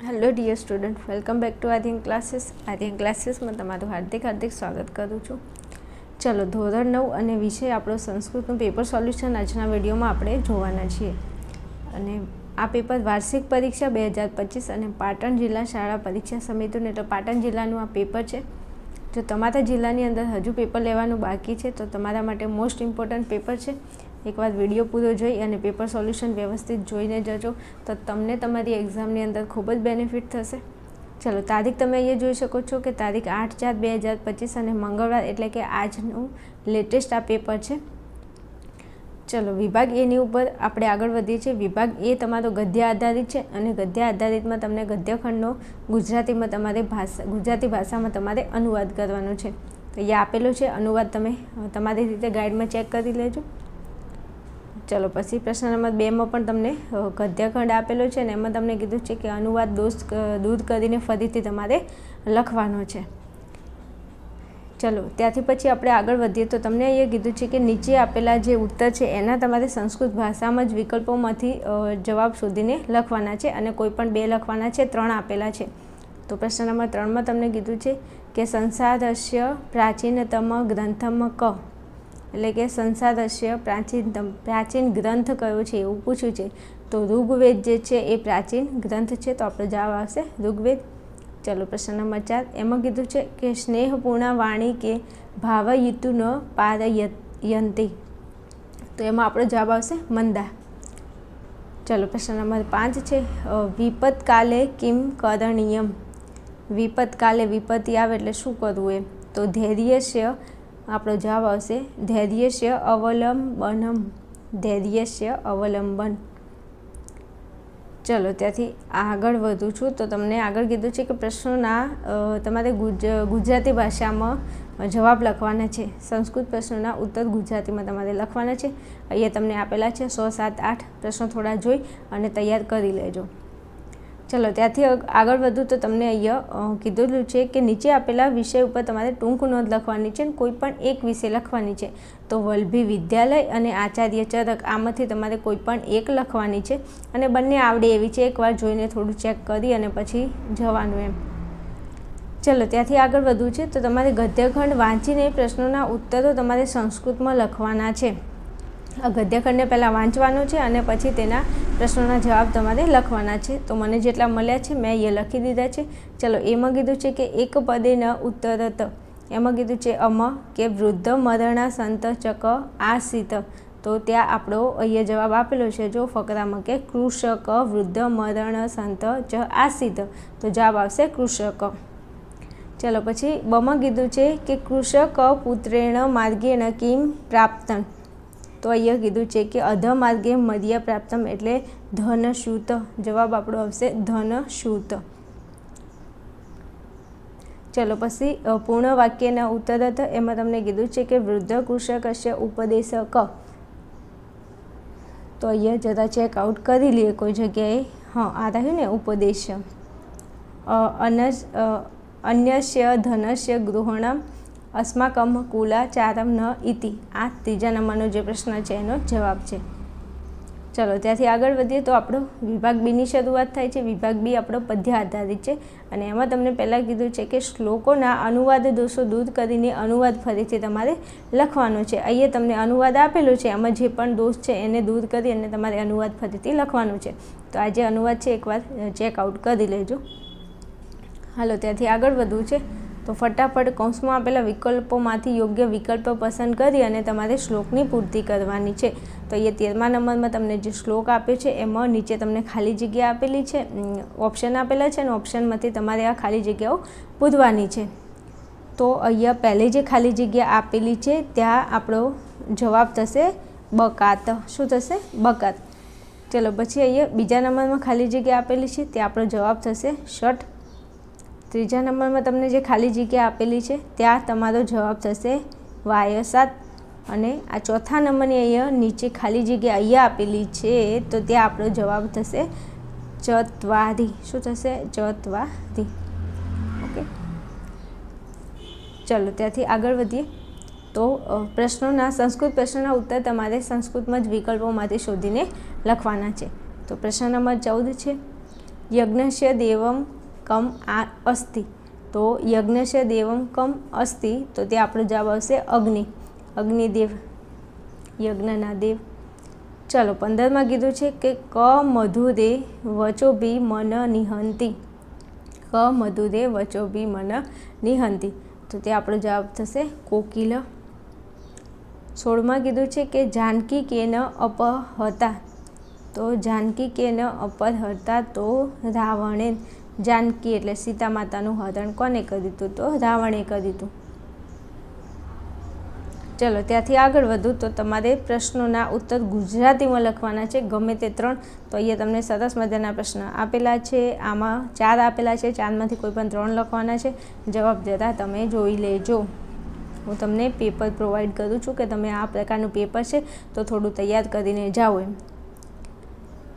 Hello dear student, welcome back to Aryan classes. Aryan ક્લાસીસમાં તમારું હાર્દિક સ્વાગત કરું છું. ચલો, ધોરણ 9 અને વિષય આપણો સંસ્કૃતનું પેપર સોલ્યુશન આજના વિડીયોમાં આપણે જોવાના છીએ. અને આ પેપર વાર્ષિક પરીક્ષા 2025 અને પાટણ જિલ્લા શાળા પરીક્ષા સમિતિનું એટલે પાટણ જિલ્લાનું આ પેપર છે. જો તમારા જિલ્લાની અંદર હજુ પેપર લેવાનું બાકી છે તો તમારા માટે મોસ્ટ ઇમ્પોર્ટન્ટ પેપર છે. એકવાર વિડીયો પૂરો જોઈ અને પેપર સોલ્યુશન વ્યવસ્થિત જોઈને જજો તો તમને તમારી એક્ઝામની અંદર ખૂબ જ બેનિફિટ થશે. ચલો, તારીખ તમે અહીંયા જોઈ શકો છો કે તારીખ 8/4/2025 અને મંગળવાર એટલે કે આજનું લેટેસ્ટ આ પેપર છે. ચલો, વિભાગ એની ઉપર આપણે આગળ વધીએ છીએ. વિભાગ એ તમારો ગદ્ય આધારિત છે અને ગદ્ય આધારિતમાં તમને ગદ્યખંડનો ગુજરાતીમાં ગુજરાતી ભાષામાં તમારે અનુવાદ કરવાનો છે. તો એ આપેલો છે અનુવાદ, તમે તમારી રીતે ગાઈડમાં ચેક કરી લેજો. ચલો, પછી પ્રશ્ન નંબર 2માં પણ તમને ગદ્યખંડ આપેલો છે અને એમાં તમને કીધું છે કે અનુવાદ દૂર કરીને ફરીથી તમારે લખવાનો છે. ચલો, ત્યાંથી પછી આપણે આગળ વધીએ તો તમને અહીંયા કીધું છે કે નીચે આપેલા જે ઉત્તર છે એના તમારે સંસ્કૃત ભાષામાં જ વિકલ્પોમાંથી જવાબ શોધીને લખવાના છે અને કોઈ પણ 2 લખવાના છે. 3 આપેલા છે. તો પ્રશ્ન નંબર 3માં તમને કીધું છે કે સંસારસ્ય પ્રાચીનતમ ગ્રંથમ ક, એટલે કે સંસારસ્ય પ્રાચીન ગ્રંથ કયો છે એવું પૂછ્યું છે. તો ઋગ્વેદ જે છે એ પ્રાચીન ગ્રંથ છે, તો આપણો જવાબ આવશે ઋગ્વેદ. ચલો, પ્રશ્ન નંબર 4 એમાં કીધું છે કે સ્નેહપૂર્ણ વાણી કે ભાવયુતુ ન પારયંતી, તો એમાં આપણો જવાબ આવશે મંદા. ચલો, પ્રશ્ન નંબર 5 છે વિપત્કાલે કિમ કરણીયમ. વિપત્કાલે વિપત્તિ આવે એટલે શું કરવું એમ, તો ધૈર્યસ્ય આપણો જવાબ આવશે ધૈર્યસ્ય અવલંબનમ, ધૈર્યસ્ય અવલંબન. ચલો, ત્યાંથી આગળ વધું છું તો તમને આગળ કીધું છે કે પ્રશ્નોના તમારે ગુજરાતી ભાષામાં જવાબ લખવાના છે. સંસ્કૃત પ્રશ્નોના ઉત્તર ગુજરાતીમાં તમારે લખવાના છે. અહીંયા તમને આપેલા છે 6, 7, 8 પ્રશ્નો, થોડા જોઈ અને તૈયાર કરી લેજો. ચલો, ત્યાંથી આગળ વધું તો તમને અહીંયા કીધેલું છે કે નીચે આપેલા વિષય ઉપર તમારે ટૂંક નોંધ લખવાની છે અને કોઈ પણ એક વિષય લખવાની છે. તો વલ્લભી વિદ્યાલય અને આચાર્ય ચરક, આમાંથી તમારે કોઈ પણ એક લખવાની છે અને બંને આવડે એવી છે. એકવાર જોઈને થોડું ચેક કરી અને પછી જવાનું એમ. ચલો, ત્યાંથી આગળ વધવું છે તો તમારે ગદ્યખંડ વાંચીને પ્રશ્નોના ઉત્તરો તમારે સંસ્કૃતમાં લખવાના છે. આ ગદ્યખંડને પહેલાં વાંચવાનો છે અને પછી તેના પ્રશ્નોના જવાબ તમારે લખવાના છે. તો મને જેટલા મળ્યા છે મેં એ લખી દીધા છે. ચલો, એમાં કીધું છે કે એક પદે ન ઉત્તરત, એમાં કીધું છે કે વૃદ્ધ મરણા સંત ચક આસિત, તો ત્યાં આપણો અહીંયા જવાબ આપેલો છે જો ફકરામાં કે કૃષક વૃદ્ધ મરણ સંત ચ આસિત, તો જવાબ આવશે કૃષક. ચલો, પછી બમાં કીધું છે કે કૃષક પુત્રેણ માર્ગેણ કિમ પ્રાપ્તન, તો અહીંયા કીધું છે કે અધમાર્ગે મર્યા પ્રાપ્તમ એટલે ધનશ્યુત, જવાબ આપણો આવશે ધનશ્યુત. ચલો, પછી પૂર્ણ વાક્યના ઉત્તરત એમાં તમને કીધું છે કે વૃદ્ધ કૃષકસ્ય ઉપદેશક, તો અહીંયા જરા ચેક આઉટ કરી લઈએ કોઈ જગ્યાએ. આ રહ્યું ને ઉપદેશ. અન્યસ્ય ધનસ્ય ગૃહણમ અસ્માકમ કુલાચારમ ન ઇતિ, આ 3જા નંબરનો જે પ્રશ્ન છે એનો જવાબ છે. ચલો, ત્યાંથી આગળ વધીએ તો આપણો વિભાગ બીની શરૂઆત થાય છે. વિભાગ બી આપણો પદ્ય આધારિત છે અને એમાં તમને પહેલાં કીધું છે કે શ્લોકોના અનુવાદ દોષો દૂર કરીને અનુવાદ ફરીથી તમારે લખવાનો છે. અહીંયા તમને અનુવાદ આપેલો છે, એમાં જે પણ દોષ છે એને દૂર કરી અને તમારે અનુવાદ ફરીથી લખવાનો છે. તો આ જે અનુવાદ છે એકવાર ચેકઆઉટ કરી લેજો. હાલો, ત્યાંથી આગળ વધવું છે તો ફટાફટ કૌંસમાં આપેલા વિકલ્પોમાંથી યોગ્ય વિકલ્પ પસંદ કરી અને તમારે શ્લોકની પૂર્તિ કરવાની છે. તો અહીંયા 13મા નંબરમાં તમને જે શ્લોક આપ્યો છે એમાં નીચે તમને ખાલી જગ્યા આપેલી છે, ઓપ્શન આપેલા છે અને ઓપ્શનમાંથી તમારે આ ખાલી જગ્યાઓ પૂરવાની છે. તો અહીંયા પહેલી જે ખાલી જગ્યા આપેલી છે ત્યાં આપણો જવાબ થશે બકાત. શું થશે? બકાત. ચલો, પછી અહીંયા બીજા નંબરમાં ખાલી જગ્યા આપેલી છે ત્યાં આપણો જવાબ થશે ષટ. 3જા નંબરમાં તમને જે ખાલી જગ્યા આપેલી છે ત્યાં તમારો જવાબ થશે વાયસાત. અને આ 4થા નંબરની અહીંયા નીચે ખાલી જગ્યા અહીંયા આપેલી છે તો ત્યાં આપણો જવાબ થશે ચત્વારી. શું થશે? ચત્વારી. ઓકે, ચલો, ત્યાંથી આગળ વધીએ તો સંસ્કૃત પ્રશ્નોના ઉત્તર તમારે સંસ્કૃતમાં જ વિકલ્પોમાંથી શોધીને લખવાના છે. તો પ્રશ્ન નંબર 14 છે યજ્ઞસ્ય દેવમ કમ અસ્તિ, તો યજ્ઞસ્ય દેવમ કમ અસ્તિ, તો તે આપણો જવાબ આવશે અગ્નિ, અગ્નિદેવ, યજ્ઞના દેવ. ચલો 15માં કીધું છે કે ક મધુરે વચોભી મન નિહંતિ, ક મધુરે વચોભી મન નિહંતિ, તો તે આપણો જવાબ થશે કોકિલ. 16માં કીધું છે કે જાનકી કેન અપહતા, તો જાનકી કેન અપહતા, તો રાવણે, જાનકી એટલે સીતા માતાનું હરણ કોને કર્યું હતું, તો રાવણે કર્યું હતું. ચલો ત્યાંથી આગળ વધું તો તમારે પ્રશ્નોના ઉત્તર ગુજરાતીમાં લખવાના છે, ગમે તે 3. તો અહીંયા તમને સરસ મજાના પ્રશ્ન આપેલા છે, આમાં 4 આપેલા છે, 4માંથી કોઈ પણ 3 લખવાના છે. જવાબ જરા તમે જોઈ લેજો. હું તમને પેપર પ્રોવાઈડ કરું છું કે તમે આ પ્રકારનું પેપર છે તો થોડું તૈયાર કરીને જાઓ એમ.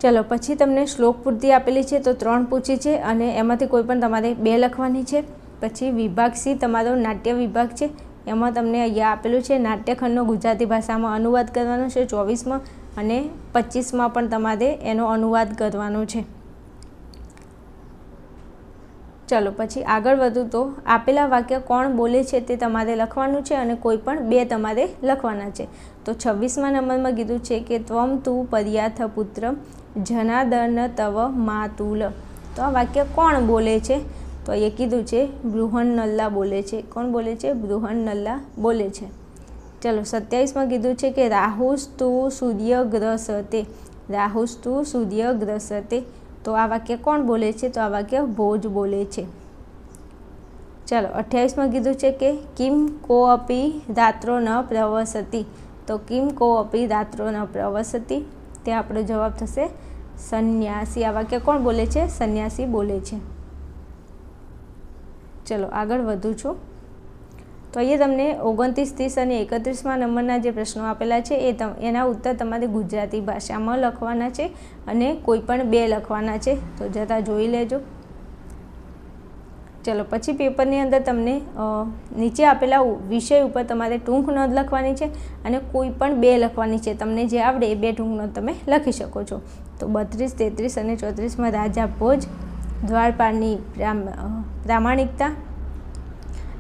ચલો પછી તમને શ્લોક પૂર્તિ આપેલી છે, તો 3 પૂછી છે અને એમાંથી કોઈ પણ તમારે 2 લખવાની છે. પછી વિભાગ સી તમારો નાટ્ય વિભાગ છે, એમાં તમને અહીંયા આપેલું છે નાટ્યખંડનો ગુજરાતી ભાષામાં અનુવાદ કરવાનો છે 24માં, અને 25માં પણ તમારે એનો અનુવાદ કરવાનો છે. ચલો પછી આગળ વધું તો આપેલા વાક્ય કોણ બોલે છે તે તમારે લખવાનું છે અને કોઈ પણ 2 તમારે લખવાના છે. તો 26મા નંબરમાં કીધું છે કે ત્વમ તું પર્યાથ પુત્ર જનાર્દન તવ માતુલ, તો આ વાક્ય કોણ બોલે છે, તો એ કીધું છે બૃહન્નલા બોલે છે. કોણ બોલે છે? બૃહન્નલા બોલે છે. ચલો 27માં કીધું છે કે રાહુસ્તુ સૂર્યગ્રસતે, રાહુસ્તુ સૂર્યગ્રસતે, તો આ વાક્ય કોણ બોલે છે, તો આ વાક્ય ભોજ બોલે છે. ચલો 28માં કીધું છે કે કિમ કોઅપી રાત્રો ન પ્રવસતી, તો કિમ કોઅપી રાત્રો ન પ્રવસતી, તે આપણો જવાબ થશે સંન્યાસી. આ વાક્ય કોણ બોલે છે? સંન્યાસી બોલે છે. ચલો આગળ વધું છું. તો અહીંયા તમને 29, 30 અને 31મા નંબરના જે પ્રશ્નો આપેલા છે એના ઉત્તર તમારે ગુજરાતી ભાષામાં લખવાના છે અને કોઈ પણ 2 લખવાના છે, તો જરા જોઈ લેજો. ચલો પછી પેપરની અંદર તમને નીચે આપેલા વિષય ઉપર તમારે ટૂંક નોંધ લખવાની છે અને કોઈ પણ 2 લખવાની છે. તમને જે આવડે એ 2 ટૂંક નોંધ તમે લખી શકો છો. તો 32, 33 અને 34માં રાજા ભોજ, દ્વારપાળની પ્રામાણિકતા,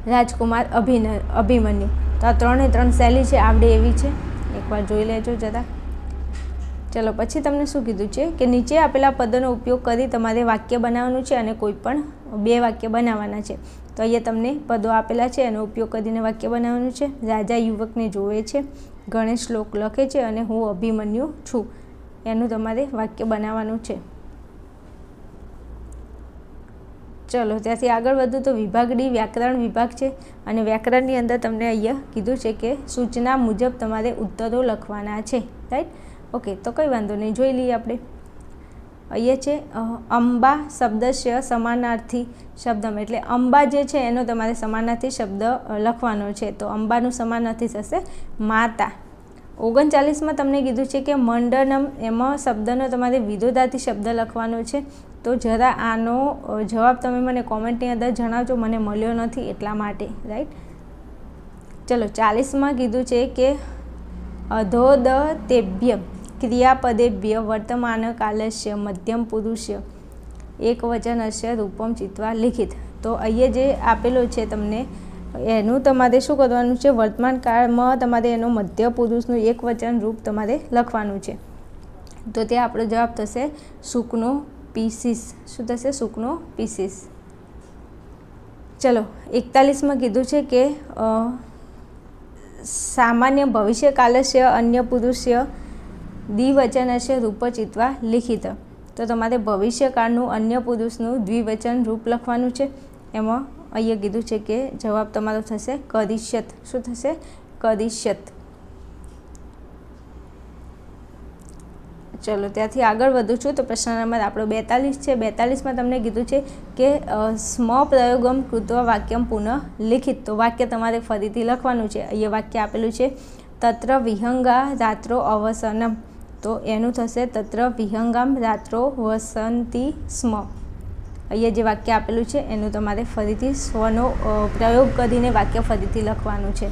રાજકુમાર અભિમન્યુ, તો આ 3 શૈલી છે આવડે એવી છે, એકવાર જોઈ લેજો જરા. ચલો પછી તમને શું કીધું છે કે નીચે આપેલા પદોનો ઉપયોગ કરી તમારે વાક્ય બનાવવાનું છે અને કોઈ પણ 2 વાક્ય બનાવવાના છે. તો અહીંયા તમને પદો આપેલા છે એનો ઉપયોગ કરીને વાક્ય બનાવવાનું છે. રાજા યુવકને જોવે છે, ગણેશ શ્લોક લખે છે અને હું અભિમન્યુ છું, એનું તમારે વાક્ય બનાવવાનું છે. ચલો ત્યાંથી આગળ વધું તો વિભાગ ડી વ્યાકરણ વિભાગ છે અને વ્યાકરણની અંદર તમને અહીંયા કીધું છે કે સૂચના મુજબ તમારે ઉત્તરો લખવાના છે, રાઈટ. ઓકે, તો કંઈ વાંધો નહીં, જોઈ લઈએ આપણે. અહીંયા છે અંબા શબ્દસ્ય સમાનાર્થી શબ્દમ, એટલે અંબા જે છે એનો તમારે સમાનાર્થી શબ્દ લખવાનો છે. તો અંબાનું સમાનાર્થી થશે માતા. 39માં તમને કીધું છે કે મંડનમ, એમાં શબ્દનો તમારે વિરોધાર્થી શબ્દ લખવાનો છે. તો જરા આનો જવાબ તમે મને કોમેન્ટની અંદર જણાવજો, મને મળ્યો નથી એટલા માટે, રાઈટ. ચલો 40માં કીધું છે કે અધોદતેભ્ય ક્રિયાપદેભ્ય વર્તમાન કાલસ્ય મધ્યમ પુરુષય એકવચનસ્ય રૂપમ ચિત્વા લિખિત. તો અહીંયા જે આપેલો છે તમને એનું તમારે શું કરવાનું છે, વર્તમાન કાળમાં તમારે એનો મધ્ય પુરુષનું એકવચન રૂપ તમારે લખવાનું છે. તો ત્યાં આપણો જવાબ થશે સુકનો પીસીસ. શું થશે? સુકનો પીસીસ. ચલો 41માં કીધું છે કે સામાન્ય ભવિષ્ય કાલસ્ય અન્ય પુરુષય દ્વિવચનસ્ય રૂપ ચિત્વા લિખિત. તો તમારે ભવિષ્યકાળનું અન્ય પુરુષનું દ્વિવચન રૂપ લખવાનું છે. એમાં અહીંયા કીધું છે કે જવાબ તમારો થશે કરિષ્યત. શું થશે? કરિષ્યત. ચલો ત્યાંથી આગળ વધું છું. તો પ્રશ્ન નંબર આપણો 42 છે. 42માં તમને કીધું છે કે સ્મ પ્રયોગમ કૃત્વા વાક્યમ પુનઃ લિખિત. તો વાક્ય તમારે ફરીથી લખવાનું છે. અહીંયા વાક્ય આપેલું છે તત્ર વિહંગા રાત્રો અવસનમ. તો એનું થશે તત્ર વિહંગામ રાત્રો વસંતી સ્મ. અહીંયા જે વાક્ય આપેલું છે એનું તમારે ફરીથી સ્વનો પ્રયોગ કરીને વાક્ય ફરીથી લખવાનું છે.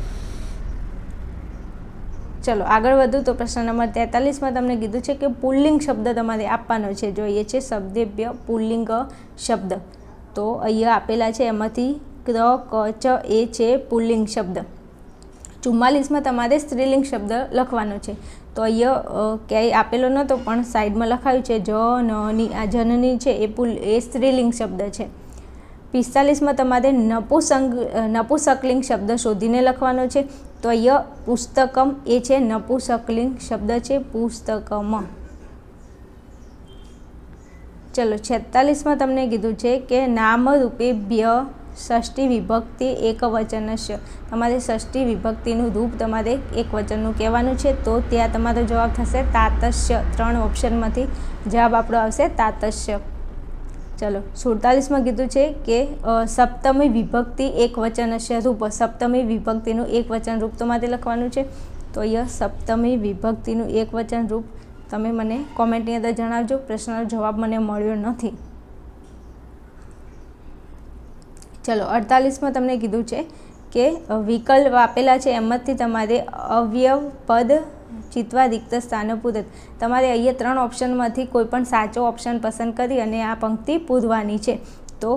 ચલો આગળ વધુ તો પ્રશ્ન નંબર 43માં તમને કીધું છે કે પુલ્લિંગ શબ્દ તમારે આપવાનો છે. જોઈએ છે શબ્દેભ્ય પુલ્લિંગ શબ્દ. તો અહીંયા આપેલા છે એમાંથી ક્ર ક ચ એ છે પુલ્લિંગ શબ્દ. 44માં તમારે સ્ત્રીલિંગ શબ્દ લખવાનો છે. તો અહીંયા ક્યાંય આપેલો નહોતો પણ સાઈડમાં લખાયું છે જનની. આ જનની છે એ સ્ત્રીલિંગ શબ્દ છે. 45માં તમારે નપુંસકલિંગ શબ્દ શોધીને લખવાનો છે. તો અહીંયા પુસ્તકમ એ છે નપુંસકલિંગ શબ્દ છે પુસ્તકમ. ચલો 46માં તમને કીધું છે કે નામરૂપેભ્ય ષષ્ઠી વિભક્તિ એકવચનસ્ય. તમારે ષષ્ઠી વિભક્તિનું રૂપ તમારે એકવચનનું કહેવાનું છે. તો ત્યાં તમારો જવાબ થશે તાતસ્ય. 3 ઓપ્શનમાંથી જવાબ આપણો આવશે તાતસ્ય. ચલો 47માં કીધું છે કે સપ્તમી વિભક્તિ એકવચનસ્ય રૂપ. સપ્તમી વિભક્તિનું એકવચન રૂપ તમારે લખવાનું છે. તો અહીંયા સપ્તમી વિભક્તિનું એકવચન રૂપ તમે મને કોમેન્ટની અંદર જણાવજો. પ્રશ્નનો જવાબ મને મળ્યો નથી. ચલો 48માં તમને કીધું છે કે વિકલ્પ આપેલા છે એમાંથી તમારે અવ્યવ પદ ચિત્વા રિક્ત સ્થાન પૂરત. તમારે અહીંયા 3 ઓપ્શનમાંથી કોઈ પણ સાચો ઓપ્શન પસંદ કરી અને આ પંક્તિ પૂરવાની છે. તો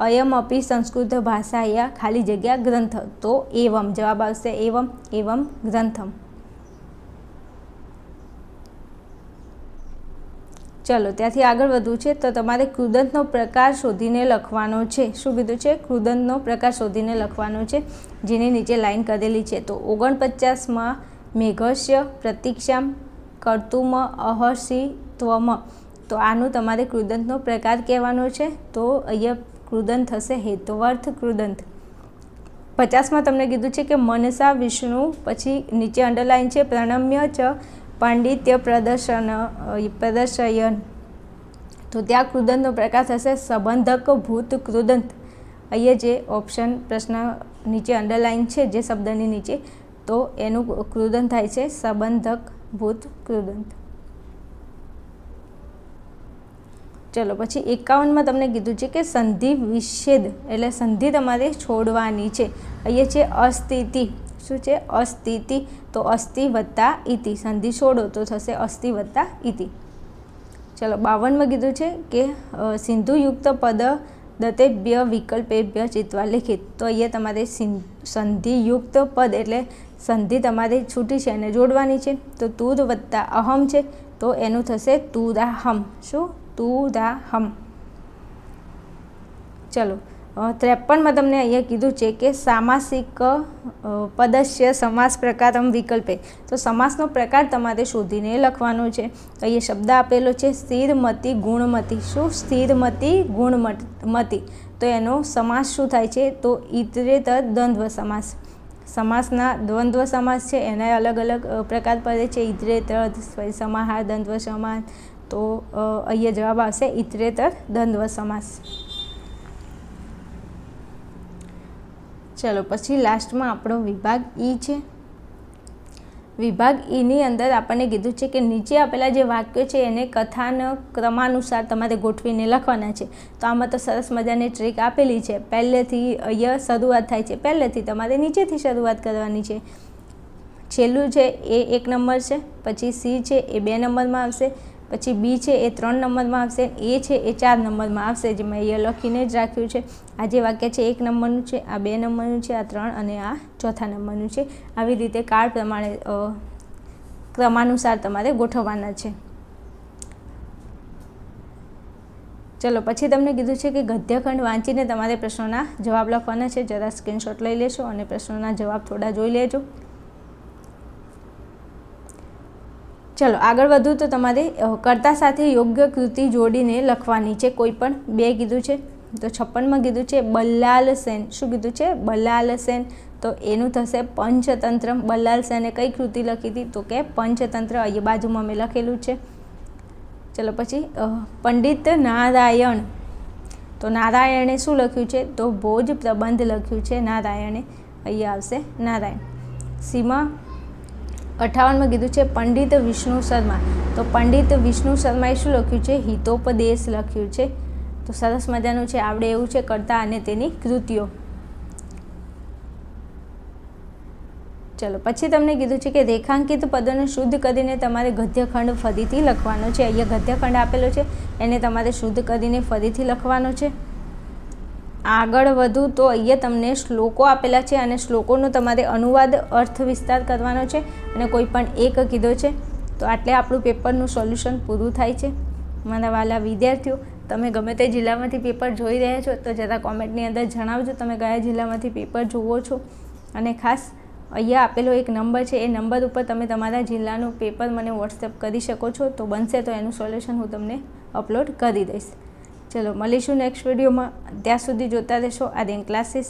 અયમ અપી સંસ્કૃત ભાષાયા ખાલી જગ્યા ગ્રંથ. તો એવમ જવાબ આવશે એવમ ગ્રંથમ. ચલો ત્યાંથી આગળ વધવું છે. તો તમારે કૃદંતનો પ્રકાર શોધીને લખવાનો છે. શું કીધું છે? કૃદંતનો પ્રકાર શોધીને લખવાનો છે, જેની નીચે લાઈન કરેલી છે. તો 49માં મેઘસ્ય પ્રતીક્ષામ કર્તુમ અહર્ષિત્વમ. તો આનું તમારે કૃદંતનો પ્રકાર કહેવાનો છે. તો અહીંયા કૃદંત થશે હેત્વર્થ કૃદંત. 50માં તમને કીધું છે કે મનસા વિષ્ણુ, પછી નીચે અંડરલાઈન છે પ્રણમ્ય ચ પાંડિત્ય પ્રદર્શયન. તો ત્યાં કૃદંતનો પ્રકાર થશે સંબંધક ભૂત કૃદંત. અહીંયા જે ઓપ્શન પ્રશ્ન નીચે અંડરલાઈન છે જે શબ્દની નીચે, તો એનું કૃદંત થાય છે સંબંધક ભૂત કૃદંત. ચલો પછી 51માં તમને કીધું છે કે સંધિ વિચ્છેદ એટલે સંધિ તમારે છોડવાની છે. અહીંયા છે અસ્થિતિ. શું છે? અસ્થિતિ. તો અસ્થિ વત્તા ઇતિ. સંધિ છોડો તો થશે અસ્થિ વત્તા ઇતિ. ચલો 52માં કીધું છે કે સિંધુયુક્ત પદ દતેભ્ય વિકલ્પેભ્ય ચિત્વા લિખિત. તો અહીંયા તમારે સંધિયુક્ત પદ એટલે સંધિ તમારે છૂટી છે અને જોડવાની છે. તો તુર વત્તા અહમ છે, તો એનું થશે તુરાહમ. શું? તુરાહમ. ચલો 53માં તમને અહીંયા કીધું છે કે સામાસિક પદસ્ય સમાસ પ્રકારમ વિકલ્પે. તો સમાસનો પ્રકાર તમારે શોધીને લખવાનો છે. અહીંયા શબ્દ આપેલો છે સ્થિરમતી ગુણમતી. શું? સ્થિરમતી ગુણમતી. તો એનો સમાસ શું થાય છે? તો ઇતરેતર દ્વંદ્વ સમાસ. સમાસના દ્વંદ્વ સમાસ છે એના અલગ અલગ પ્રકાર પડે છે. ઇતરેતર, સમાહાર, દ્વંદ્વ સમાસ. તો અહીંયા જવાબ આવશે ઇતરેતર દ્વંદ્વ સમાસ. ચલો પછી લાસ્ટમાં આપણો વિભાગ ઈ છે. વિભાગ ઈની અંદર આપણને કીધું છે કે નીચે આપેલા જે વાક્યો છે એને કથાન ક્રમાનુસાર તમારે ગોઠવીને લખવાના છે. તો આમાં તો સરસ મજાની ટ્રીક આપેલી છે. પહેલેથી અહીંયા શરૂઆત થાય છે, પહેલેથી તમારે નીચેથી શરૂઆત કરવાની છે. છેલ્લું છે એ 1 નંબર છે, પછી સી છે એ 2 નંબરમાં આવશે, પછી બી છે એ 3 નંબરમાં આવશે, એ છે એ 4 નંબરમાં આવશે, જે મેં અહીંયા લખીને જ રાખ્યું છે. આ જે વાક્ય છે 1 નંબરનું છે, આ 2 નંબરનું છે, આ 3 અને આ 4થા નંબરનું છે. આવી રીતે કાળ પ્રમાણે ક્રમાનુસાર તમારે ગોઠવવાના છે. ચલો પછી તમને કીધું છે કે ગદ્યખંડ વાંચીને તમારે પ્રશ્નોના જવાબ લખવાના છે. જરા સ્ક્રીનશોટ લઈ લેશો અને પ્રશ્નોના જવાબ થોડા જોઈ લેજો. ચલો આગળ વધુ તો તમારે કર્તા સાથે યોગ્ય કૃતિ જોડીને લખવાની છે. કોઈ પણ 2 કીધું છે. તો 56માં કીધું છે બલ્લાલ સેન. શું કીધું છે? બલ્લાલ સેન. તો એનું થશે પંચતંત્ર. બલ્લાલ સેને કઈ કૃતિ લખી હતી? તો કે પંચતંત્ર. અહીંયા બાજુમાં મેં લખેલું છે. ચલો પછી પંડિત નારાયણ. તો નારાયણે શું લખ્યું છે? તો ભોજ પ્રબંધ લખ્યું છે નારાયણે. અહીંયા આવશે નારાયણ. સીમા 58માં કીધું છે પંડિત વિષ્ણુ શર્મા. તો પંડિત વિષ્ણુ શર્માએ શું લખ્યું છે? હિતોપદેશ લખ્યું છે. તો સરસ મજાનું છે, આવડે એવું છે કર્તા અને તેની કૃતિઓ. ચલો પછી તમને કીધું છે કે રેખાંકિત પદોને શુદ્ધ કરીને તમારે ગદ્યખંડ ફરીથી લખવાનો છે. અહીંયા ગદ્યખંડ આપેલો છે, એને તમારે શુદ્ધ કરીને ફરીથી લખવાનો છે. આગળ વધું તો અહીંયા તમને શ્લોકો આપેલા છે અને શ્લોકોનો તમારે અનુવાદ અર્થ વિસ્તાર કરવાનો છે અને કોઈ પણ એક કીધો છે. તો આટલે આપણું પેપરનું સોલ્યુશન પૂરું થાય છે. મારા વાલા વિદ્યાર્થીઓ, તમે ગમે તે જિલ્લામાંથી પેપર જોઈ રહ્યા છો તો જરા કોમેન્ટની અંદર જણાવજો તમે કયા જિલ્લામાંથી પેપર જુઓ છો. અને ખાસ અહીંયા આપેલો એક નંબર છે, એ નંબર ઉપર તમે તમારા જિલ્લાનું પેપર મને વોટ્સએપ કરી શકો છો. તો બનશે તો એનું સોલ્યુશન હું તમને અપલોડ કરી દઈશ. ચલો મળીશું નેક્સ્ટ વિડીયોમાં. ત્યાં સુધી જોતા રહેશો આર્યન ક્લાસીસ.